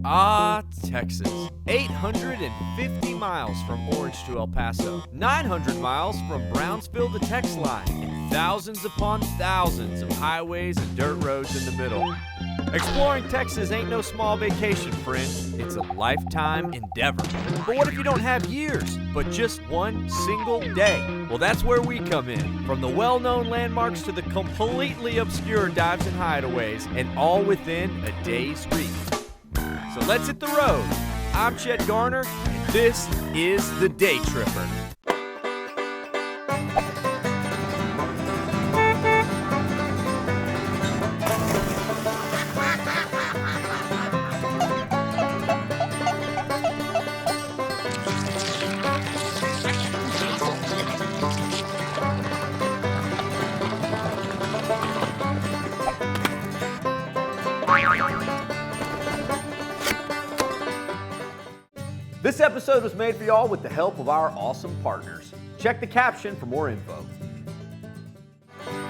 Ah, Texas. 850 miles from Orange to El Paso, 900 miles from Brownsville to Texline, and thousands upon thousands of highways and dirt roads in the middle. Exploring Texas ain't no small vacation, friend. It's a lifetime endeavor. But what if you don't have years, but just one single day? Well, that's where we come in. From the well-known landmarks to the completely obscure dives and hideaways, and all within a day's reach. So let's hit the road. I'm Chet Garner, and this is the Daytripper. This episode was made for y'all with the help of our awesome partners. Check the caption for more info.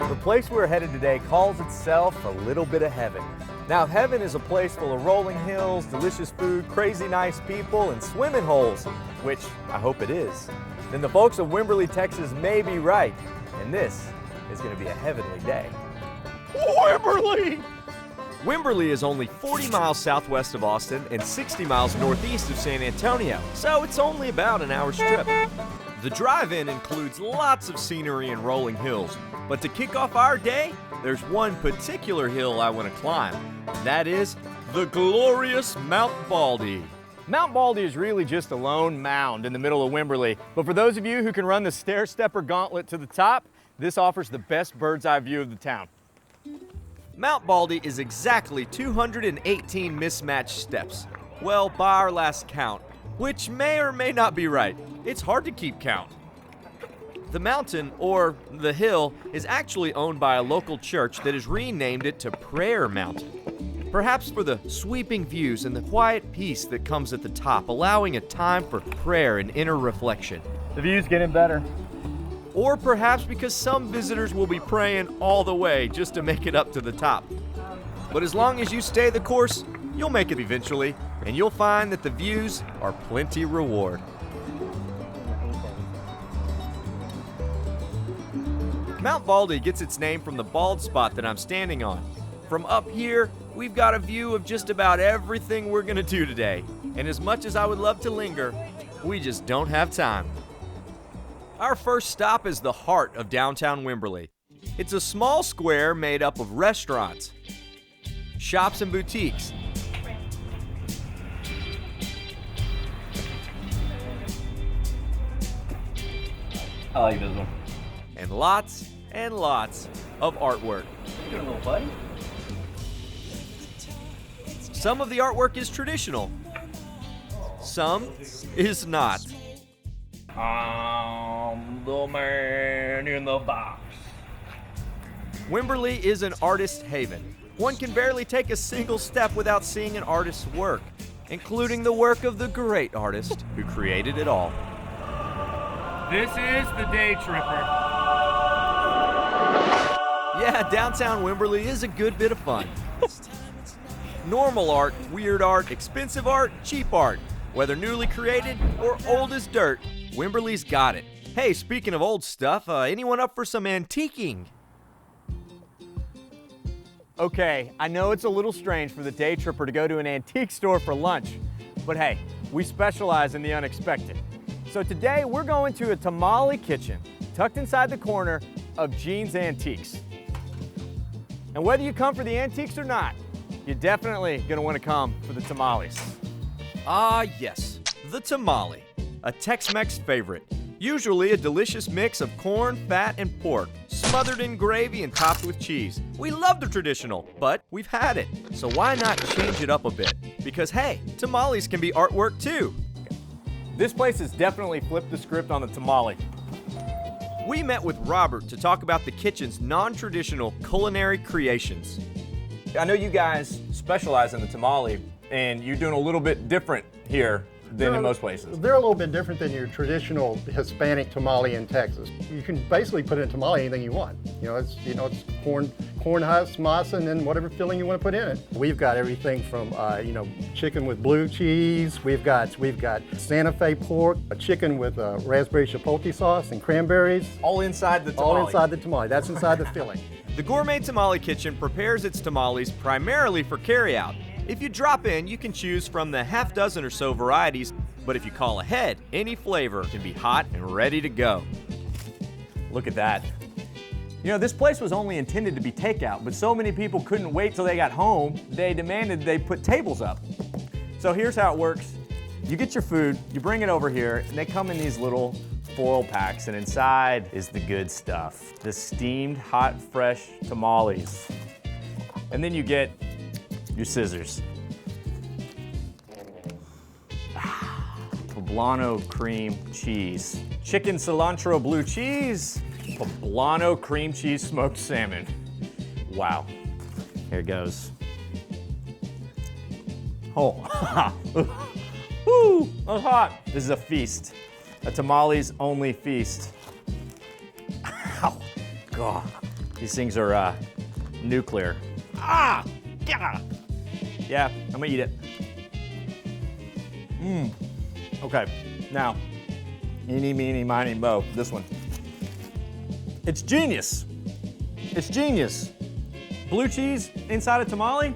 The place we're headed today calls itself a little bit of heaven. Now, heaven is a place full of rolling hills, delicious food, crazy nice people, and swimming holes, which I hope it is. Then the folks of Wimberley, Texas may be right, and this is going to be a heavenly day. Wimberley! Wimberly is only 40 miles southwest of Austin and 60 miles northeast of San Antonio, so it's only about an hour's trip. The drive-in includes lots of scenery and rolling hills, but to kick off our day, there's one particular hill I want to climb, and that is the glorious Mount Baldy. Mount Baldy is really just a lone mound in the middle of Wimberley, but for those of you who can run the stair-stepper gauntlet to the top, this offers the best bird's-eye view of the town. Mount Baldy is exactly 218 mismatched steps. Well, by our last count, which may or may not be right. It's hard to keep count. The mountain, or the hill, is actually owned by a local church that has renamed it to Prayer Mountain. Perhaps for the sweeping views and the quiet peace that comes at the top, allowing a time for prayer and inner reflection. The view's getting better. Or perhaps because some visitors will be praying all the way just to make it up to the top. But as long as you stay the course, you'll make it eventually, and you'll find that the views are plenty reward. Mount Baldy gets its name from the bald spot that I'm standing on. From up here, we've got a view of just about everything we're gonna do today. And as much as I would love to linger, we just don't have time. Our first stop is the heart of downtown Wimberley. It's a small square made up of restaurants, shops, and boutiques. I like this one. And lots of artwork. Good little buddy. Some of the artwork is traditional, some is not. I'm the man in the box. Wimberley is an artist's haven. One can barely take a single step without seeing an artist's work, including the work of the great artist who created it all. This is the Daytripper. Yeah, downtown Wimberley is a good bit of fun. Normal art, weird art, expensive art, cheap art. Whether newly created or old as dirt, Wimberley's got it. Hey, speaking of old stuff, anyone up for some antiquing? Okay, I know it's a little strange for the Daytripper to go to an antique store for lunch, but hey, we specialize in the unexpected. So today we're going to a tamale kitchen tucked inside the corner of Gene's Antiques. And whether you come for the antiques or not, you're definitely gonna wanna come for the tamales. Ah, yes, the tamale, a Tex-Mex favorite. Usually a delicious mix of corn, fat, and pork, smothered in gravy and topped with cheese. We love the traditional, but we've had it. So why not change it up a bit? Because hey, tamales can be artwork too. This place has definitely flipped the script on the tamale. We met with Robert to talk about the kitchen's non-traditional culinary creations. I know you guys specialize in the tamale, and you're doing a little bit different here than in most places. They're a little bit different than your traditional Hispanic tamale in Texas. You can basically put in tamale anything you want. It's corn husks, masa, and then whatever filling you want to put in it. We've got everything from chicken with blue cheese. We've got Santa Fe pork, a chicken with raspberry chipotle sauce and cranberries. All inside the tamale. All inside the tamale. That's inside the filling. The Gourmet Tamale Kitchen prepares its tamales primarily for carryout. If you drop in, you can choose from the half dozen or so varieties, but if you call ahead, any flavor can be hot and ready to go. Look at that. This place was only intended to be takeout, but so many people couldn't wait till they got home, they demanded they put tables up. So here's how it works. You get your food, you bring it over here, and they come in these little foil packs, and inside is the good stuff. The steamed, hot, fresh tamales. And then you get your scissors. Poblano cream cheese. Chicken cilantro blue cheese. Poblano cream cheese smoked salmon. Wow. Here it goes. Oh. Woo, that's hot. This is a feast. A tamales only feast. Ow. God. These things are nuclear. Ah! Yeah. Yeah, I'm gonna eat it. Okay, now, eeny, meeny, miny, mo, this one. It's genius. It's genius. Blue cheese inside a tamale?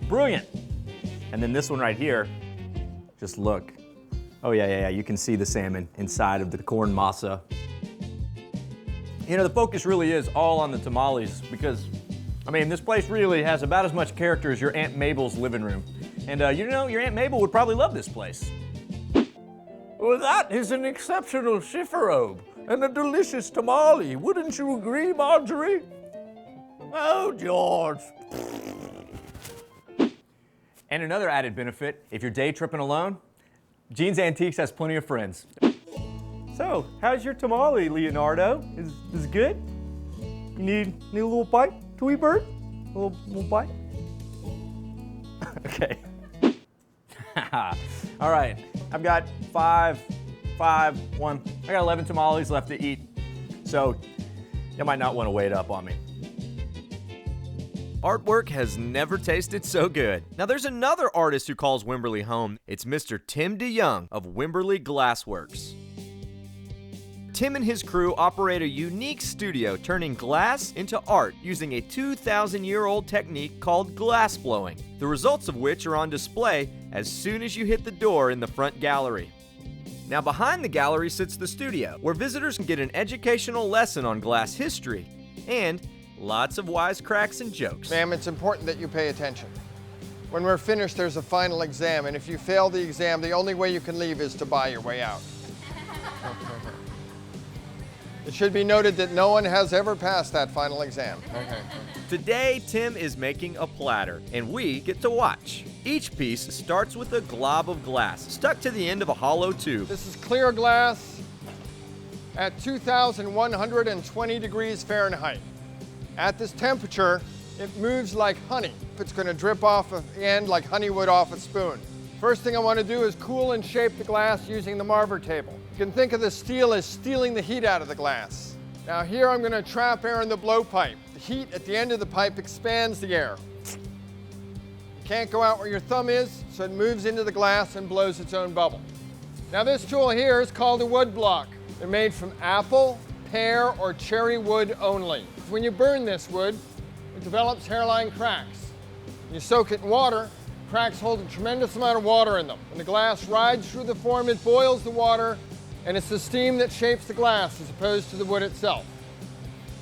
Brilliant. And then this one right here, just look. Oh yeah, you can see the salmon inside of the corn masa. The focus really is all on the tamales because this place really has about as much character as your Aunt Mabel's living room. And your Aunt Mabel would probably love this place. Well, that is an exceptional chifferobe and a delicious tamale. Wouldn't you agree, Marjorie? Oh, George. And another added benefit, if you're day tripping alone, Gene's Antiques has plenty of friends. So, how's your tamale, Leonardo? Is it good? You need a little bite? Tweety bird? A little bite? Okay. All right, I've got 1. I got 11 tamales left to eat. So, you might not want to wait up on me. Artwork has never tasted so good. Now there's another artist who calls Wimberly home. It's Mr. Tim DeYoung of Wimberly Glassworks. Tim and his crew operate a unique studio turning glass into art using a 2,000-year-old technique called glass blowing, the results of which are on display as soon as you hit the door in the front gallery. Now behind the gallery sits the studio, where visitors can get an educational lesson on glass history and lots of wisecracks and jokes. Ma'am, it's important that you pay attention. When we're finished, there's a final exam, and if you fail the exam, the only way you can leave is to buy your way out. It should be noted that no one has ever passed that final exam. Today, Tim is making a platter, and we get to watch. Each piece starts with a glob of glass stuck to the end of a hollow tube. This is clear glass at 2,120 degrees Fahrenheit. At this temperature, it moves like honey. It's going to drip off the end like honey would off a spoon. First thing I want to do is cool and shape the glass using the Marver table. You can think of the steel as stealing the heat out of the glass. Now here I'm going to trap air in the blowpipe. The heat at the end of the pipe expands the air. It can't go out where your thumb is, so it moves into the glass and blows its own bubble. Now this tool here is called a wood block. They're made from apple, pear, or cherry wood only. When you burn this wood, it develops hairline cracks. When you soak it in water, cracks hold a tremendous amount of water in them. When the glass rides through the form, it boils the water, and it's the steam that shapes the glass as opposed to the wood itself.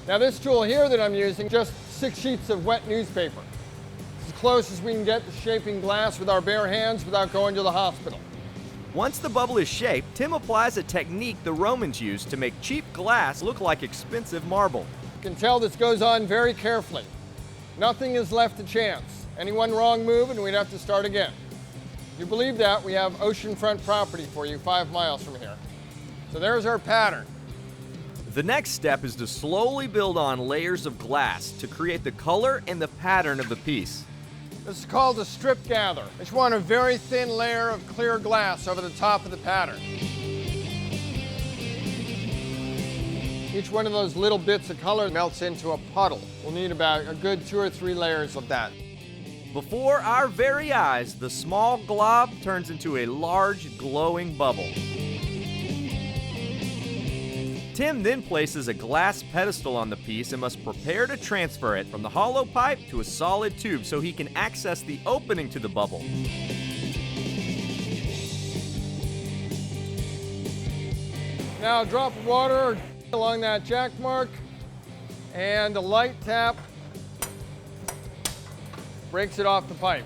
Now this tool here that I'm using, just 6 sheets of wet newspaper. It's as close as we can get to shaping glass with our bare hands without going to the hospital. Once the bubble is shaped, Tim applies a technique the Romans used to make cheap glass look like expensive marble. You can tell this goes on very carefully. Nothing is left to chance. Any one wrong move and we'd have to start again. If you believe that, we have oceanfront property for you 5 miles from here. So there's our pattern. The next step is to slowly build on layers of glass to create the color and the pattern of the piece. This is called a strip gather. I just want a very thin layer of clear glass over the top of the pattern. Each one of those little bits of color melts into a puddle. We'll need about a good 2 or 3 layers of that. Before our very eyes, the small glob turns into a large, glowing bubble. Tim then places a glass pedestal on the piece and must prepare to transfer it from the hollow pipe to a solid tube so he can access the opening to the bubble. Now a drop of water along that jack mark and a light tap breaks it off the pipe.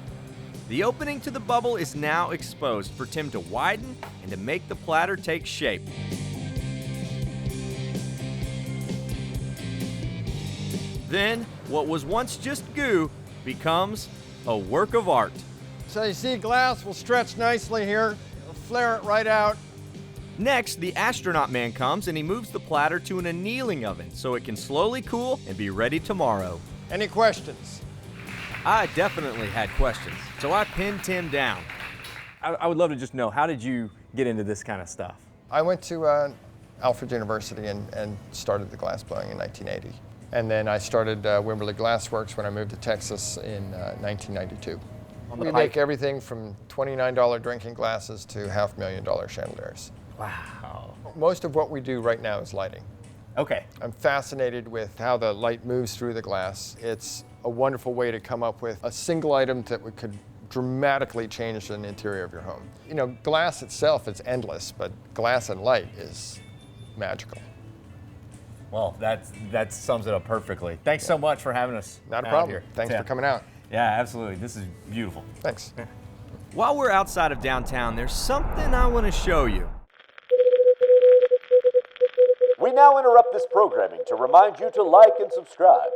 The opening to the bubble is now exposed for Tim to widen and to make the platter take shape. Then, what was once just goo becomes a work of art. So you see glass will stretch nicely here. It'll flare it right out. Next, the astronaut man comes and he moves the platter to an annealing oven so it can slowly cool and be ready tomorrow. Any questions? I definitely had questions, so I pinned Tim down. I would love to just know, how did you get into this kind of stuff? I went to Alfred University and started the glass blowing in 1980. And then I started Wimberley Glassworks when I moved to Texas in 1992. We make everything from $29 drinking glasses to $500,000 chandeliers. Wow. Most of what we do right now is lighting. Okay. I'm fascinated with how the light moves through the glass. It's a wonderful way to come up with a single item that could dramatically change the interior of your home. You know, glass itself is endless, but glass and light is magical. Well, that sums it up perfectly. Thanks so much for having us. Not a out problem. here. Thanks Yeah. for coming out. Yeah, absolutely. This is beautiful. Thanks. While we're outside of downtown, there's something I want to show you. We now interrupt this programming to remind you to like and subscribe.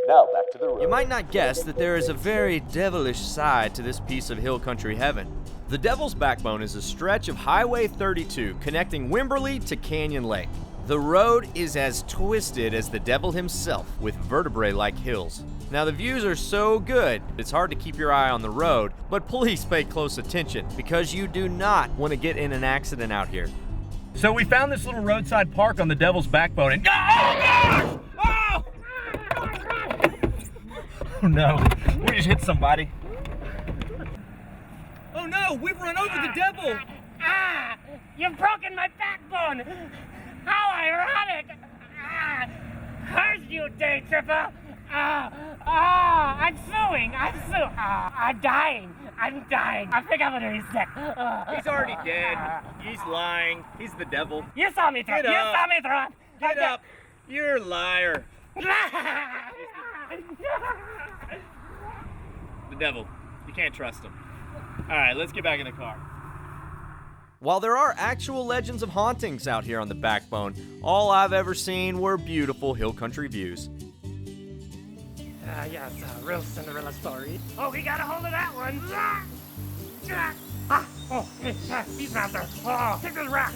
Now back to the road. You might not guess that there is a very devilish side to this piece of hill country heaven. The Devil's Backbone is a stretch of Highway 32 connecting Wimberley to Canyon Lake. The road is as twisted as the devil himself, with vertebrae-like hills. Now the views are so good, it's hard to keep your eye on the road, but please pay close attention because you do not want to get in an accident out here. So we found this little roadside park on the Devil's Backbone and... Oh, gosh! Oh no, we just hit somebody. Oh no, we've run over the devil! You've broken my backbone! How ironic! Curse you, Daytripper! I'm suing! I'm dying! I think I'm gonna be sick. He's already dead. He's lying. He's the devil. You saw me throw it! Get You up. saw me throw it! Get up. You're a liar. The devil. You can't trust him. All right, let's get back in the car. While there are actual legends of hauntings out here on the Backbone, all I've ever seen were beautiful hill country views. Yes, a real Cinderella story. Oh, we got a hold of that one! Oh, he's not there. Oh, take this rock!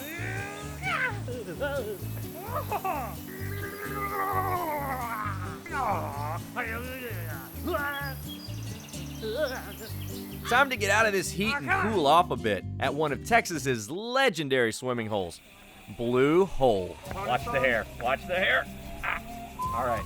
Time to get out of this heat and cool off a bit at one of Texas's legendary swimming holes, Blue Hole. Watch the hair. Watch the hair. All right.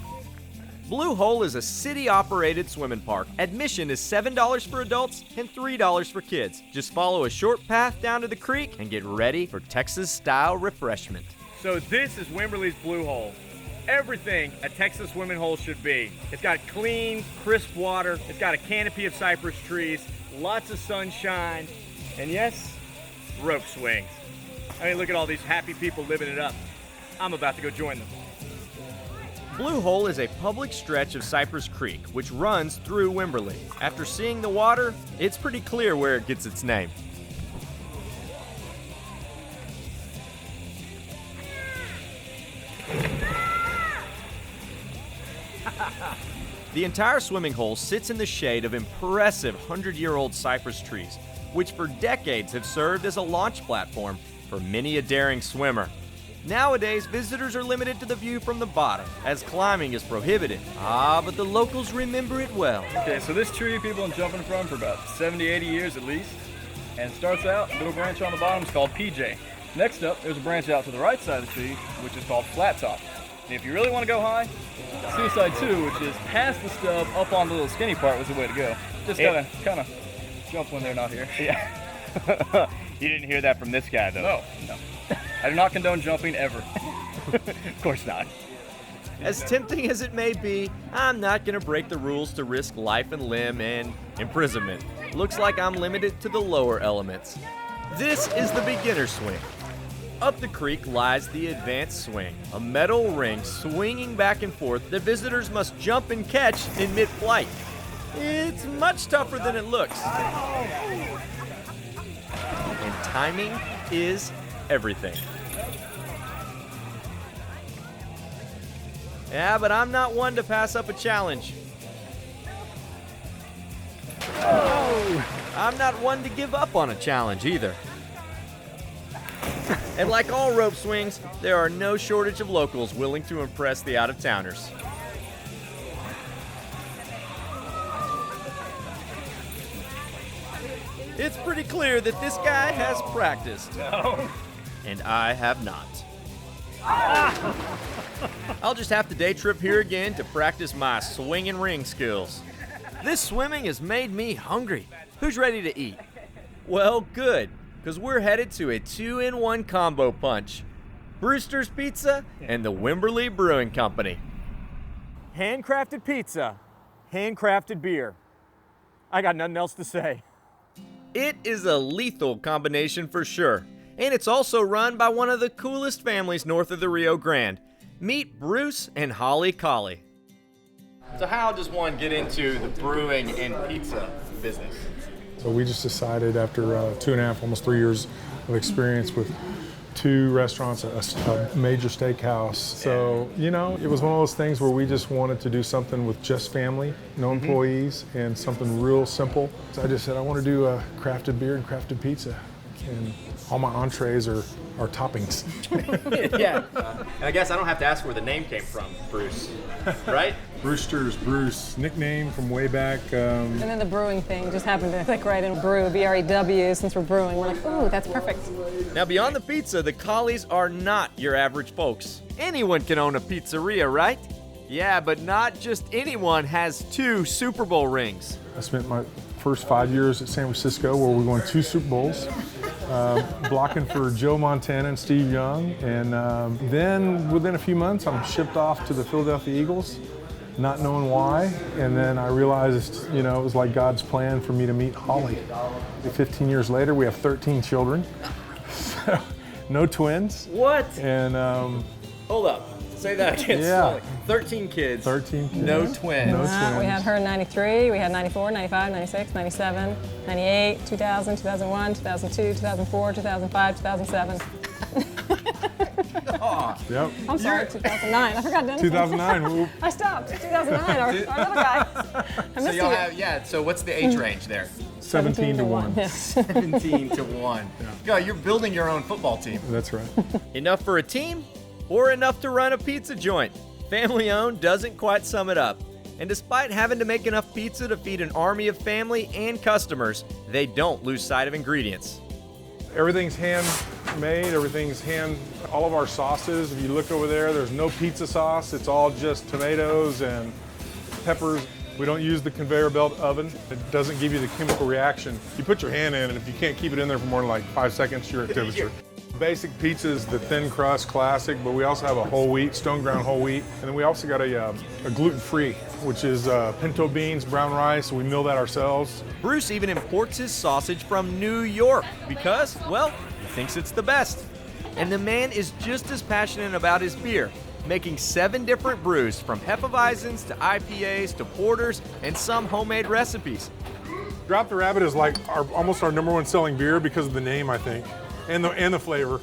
Blue Hole is a city-operated swimming park. Admission is $7 for adults and $3 for kids. Just follow a short path down to the creek and get ready for Texas-style refreshment. So this is Wimberley's Blue Hole. Everything a Texas swimming hole should be. It's got clean, crisp water. It's got a canopy of cypress trees, lots of sunshine, and yes, rope swings. I mean, look at all these happy people living it up. I'm about to go join them. Blue Hole is a public stretch of Cypress Creek, which runs through Wimberley. After seeing the water, it's pretty clear where it gets its name. The entire swimming hole sits in the shade of impressive 100-year-old cypress trees, which for decades have served as a launch platform for many a daring swimmer. Nowadays, visitors are limited to the view from the bottom, as climbing is prohibited. Ah, but the locals remember it well. Okay, so this tree people have been jumping from for about 70, 80 years at least. And it starts out, a little branch on the bottom is called PJ. Next up, there's a branch out to the right side of the tree, which is called flat top. And if you really want to go high, suicide 2, which is past the stub, up on the little skinny part, was the way to go. Just gotta kind of jump when they're not here. Yeah. You didn't hear that from this guy, though. No. I do not condone jumping ever. Of course not. As tempting as it may be, I'm not going to break the rules to risk life and limb and imprisonment. Looks like I'm limited to the lower elements. This is the beginner swing. Up the creek lies the advanced swing, a metal ring swinging back and forth that visitors must jump and catch in mid-flight. It's much tougher than it looks. And timing is everything. Yeah, but I'm not one to pass up a challenge. I'm not one to give up on a challenge either. And like all rope swings, there are no shortage of locals willing to impress the out-of-towners. It's pretty clear that this guy has practiced. No. And I have not. I'll just have to day trip here again to practice my swing and ring skills. This swimming has made me hungry. Who's ready to eat? Well, good, because we're headed to a 2-in-1 combo punch. Brewster's Pizza and the Wimberly Brewing Company. Handcrafted pizza, handcrafted beer. I got nothing else to say. It is a lethal combination for sure. And it's also run by one of the coolest families north of the Rio Grande. Meet Bruce and Holly Colley. So how does one get into the brewing and pizza business? So we just decided after 2.5, almost 3 years of experience with 2 restaurants, a major steakhouse. So, you know, it was one of those things where we just wanted to do something with just family, no employees, and something real simple. So I just said, I want to do a crafted beer and crafted pizza. And all my entrees are toppings. Yeah. And I guess I don't have to ask where the name came from, Bruce, right? Brewster's Bruce, nickname from way back. And then the brewing thing just happened to click right in brew, B-R-E-W, since we're brewing. We're like, ooh, that's perfect. Now, beyond the pizza, the Colleys are not your average folks. Anyone can own a pizzeria, right? Yeah, but not just anyone has 2 Super Bowl rings. I spent my first 5 years at San Francisco where we won 2 Super Bowls, blocking for Joe Montana and Steve Young. And then within a few months, I'm shipped off to the Philadelphia Eagles, not knowing why. And then I realized, you know, it was like God's plan for me to meet Holly. 15 years later, we have 13 children, so, no twins. What? And Hold up. Say that again slowly. 13 kids. 13 kids. No twins. No twins. We had her in 93, we had 94, 95, 96, 97, 98, 2000, 2001, 2002, 2004, 2005, 2007. Yep. I'm sorry, 2009. I forgot Dennis. 2009. I stopped. 2009, our little guy. I missed you. So what's the age range there? 17 to 1. Yeah. 17 to 1. Yeah, you're building your own football team. That's right. Enough for a team or enough to run a pizza joint? Family owned doesn't quite sum it up. And despite having to make enough pizza to feed an army of family and customers, they don't lose sight of ingredients. Everything's handmade, all of our sauces, if you look over there, there's no pizza sauce. It's all just tomatoes and peppers. We don't use the conveyor belt oven. It doesn't give you the chemical reaction. You put your hand in, and if you can't keep it in there for more than like 5 seconds, you're at temperature. Basic pizza is the thin crust classic, but we also have a whole wheat, stone ground whole wheat. And then we also got a gluten-free, which is pinto beans, brown rice. We mill that ourselves. Bruce even imports his sausage from New York because, well, he thinks it's the best. And the man is just as passionate about his beer, making 7 different brews from Hefeweizens to IPAs to porters and some homemade recipes. Drop the Rabbit is like almost our #1 selling beer because of the name, I think. And the flavor,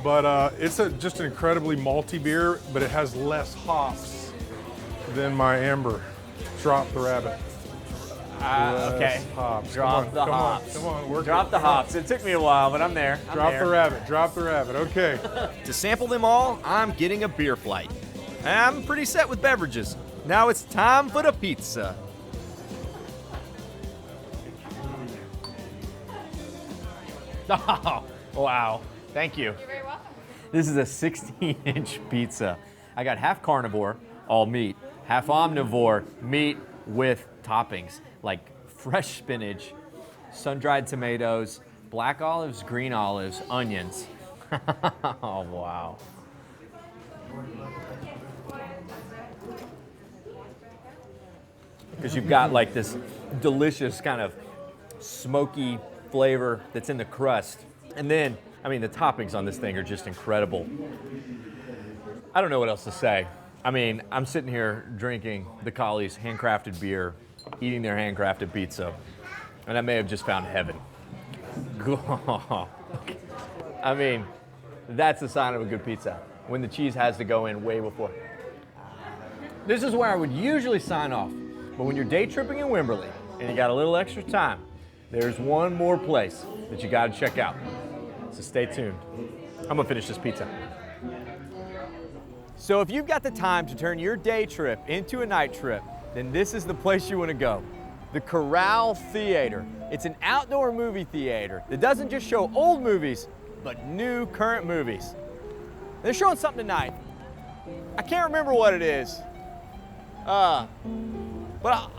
but it's just an incredibly malty beer, but it has less hops than my amber. Drop the Rabbit. Okay. Hops. Drop the hops. Come on, work Drop it. the hops. It took me a while, but I'm there. Drop the rabbit. Drop the rabbit. Okay. To sample them all, I'm getting a beer flight. I'm pretty set with beverages. Now it's time for the pizza. Oh, wow. Thank you. You're very welcome. This is a 16-inch pizza. I got half carnivore, all meat, half omnivore, meat with toppings like fresh spinach, sun-dried tomatoes, black olives, green olives, onions. Oh, wow. Because you've got like this delicious kind of smoky flavor that's in the crust. And then, I mean, the toppings on this thing are just incredible. I don't know what else to say. I mean, I'm sitting here drinking the Collie's handcrafted beer, eating their handcrafted pizza, and I may have just found heaven. I mean, that's a sign of a good pizza, when the cheese has to go in way before. This is where I would usually sign off, but when you're day tripping in Wimberley and you got a little extra time, there's one more place that you gotta check out. So stay tuned. I'm gonna finish this pizza. So if you've got the time to turn your day trip into a night trip, then this is the place you want to go. The Corral Theater. It's an outdoor movie theater that doesn't just show old movies, but new current movies. They're showing something tonight. I can't remember what it is. But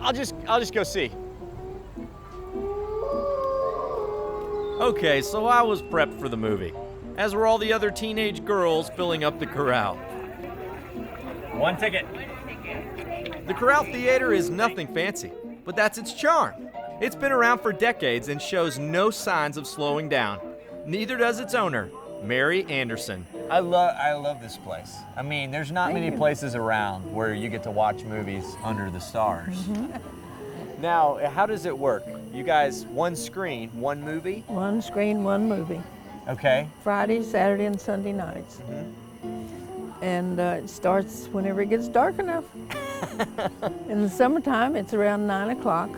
I'll just go see. Okay, so I was prepped for the movie, as were all the other teenage girls filling up the Corral. One ticket. The Corral Theater is nothing fancy, but that's its charm. It's been around for decades and shows no signs of slowing down. Neither does its owner, Mary Anderson. I love this place. I mean, there's not many places around where you get to watch movies under the stars. Now, how does it work? You guys, one screen, one movie? One screen, one movie. Okay. Friday, Saturday, and Sunday nights. And it starts whenever it gets dark enough. In the summertime, it's around 9 o'clock.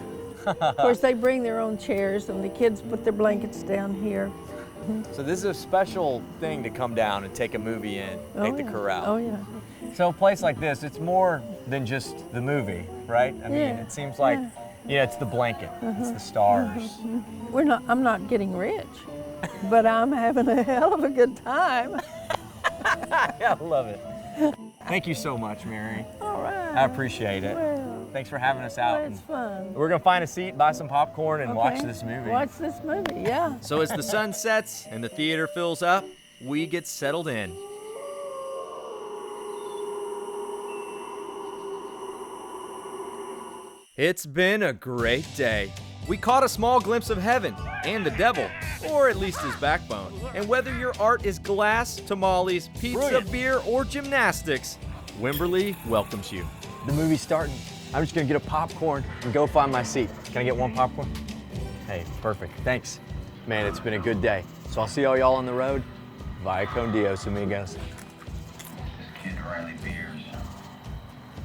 Of course, they bring their own chairs, and the kids put their blankets down here. So this is a special thing to come down and take a movie in at the Corral. Oh, yeah. So a place like this, it's more than just the movie, right? I mean, it seems like, it's the blanket, it's the stars. I'm not getting rich, but I'm having a hell of a good time. I love it. Thank you so much, Mary. All right. I appreciate it. Well, thanks for having us out. it's fun. We're gonna find a seat, buy some popcorn, and watch Okay. this movie. Watch this movie, yeah. So as the sun sets and the theater fills up, we get settled in. It's been a great day. We caught a small glimpse of heaven and the devil, or at least his backbone. And whether your art is glass, tamales, pizza, Brilliant. beer, or gymnastics, Wimberly welcomes you. The movie's starting. I'm just gonna get a popcorn and go find my seat. Can I get one popcorn? Hey, perfect. Thanks. Man, it's been a good day. So I'll see all y'all on the road. Vaya con Dios, amigos. Kid Riley Beers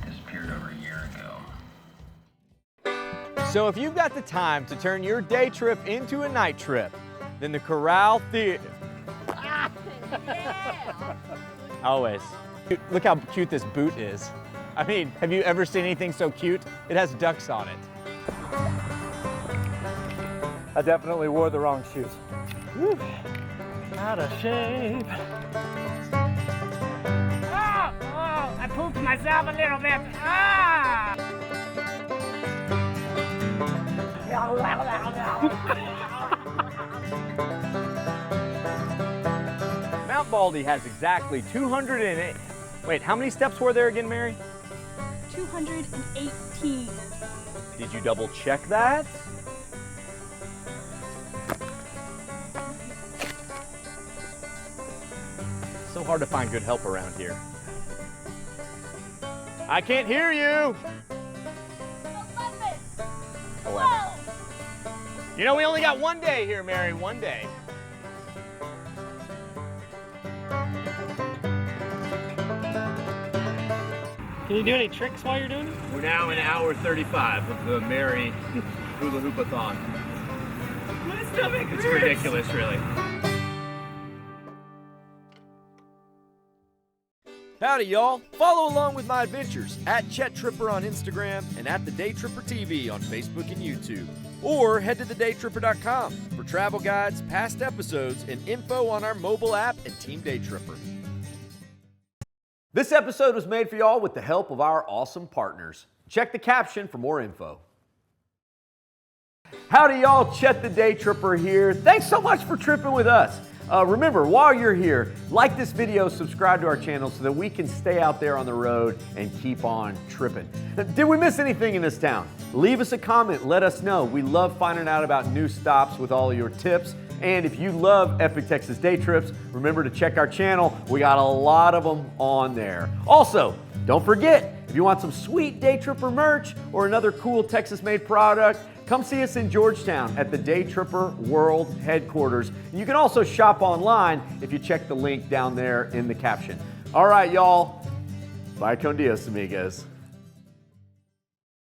disappeared over a year ago. So if you've got the time to turn your day trip into a night trip, then the Corral Theater. Always. Look how cute this boot is. I mean, have you ever seen anything so cute? It has ducks on it. I definitely wore the wrong shoes. Whew. Out of shape. Oh, I pooped myself a little bit. Ah! Mount Baldy has exactly 208. Wait, how many steps were there again, Mary? 218. Did you double check that? So hard to find good help around here. I can't hear you. 11. You know, we only got one day here, Mary, one day. Can you do any tricks while you're doing it? We're now in hour 35 of the Merry Hula Hoopathon. My stomach It's hurts. ridiculous, really. Howdy, y'all. Follow along with my adventures at Daytripper on Instagram and at the Daytripper TV on Facebook and YouTube. Or head to thedaytripper.com for travel guides, past episodes, and info on our mobile app and Team Daytripper. This episode was made for y'all with the help of our awesome partners. Check the caption for more info. Howdy, y'all. Chet the Daytripper here. Thanks so much for tripping with us. Remember, while you're here, like this video, subscribe to our channel so that we can stay out there on the road and keep on tripping. Did we miss anything in this town? Leave us a comment, let us know. We love finding out about new stops with all of your tips. And if you love Epic Texas Day Trips, remember to check our channel. We got a lot of them on there. Also, don't forget, if you want some sweet Daytripper merch or another cool Texas-made product, come see us in Georgetown at the Daytripper World Headquarters. And you can also shop online if you check the link down there in the caption. All right, y'all. Bye con Dios, amigos.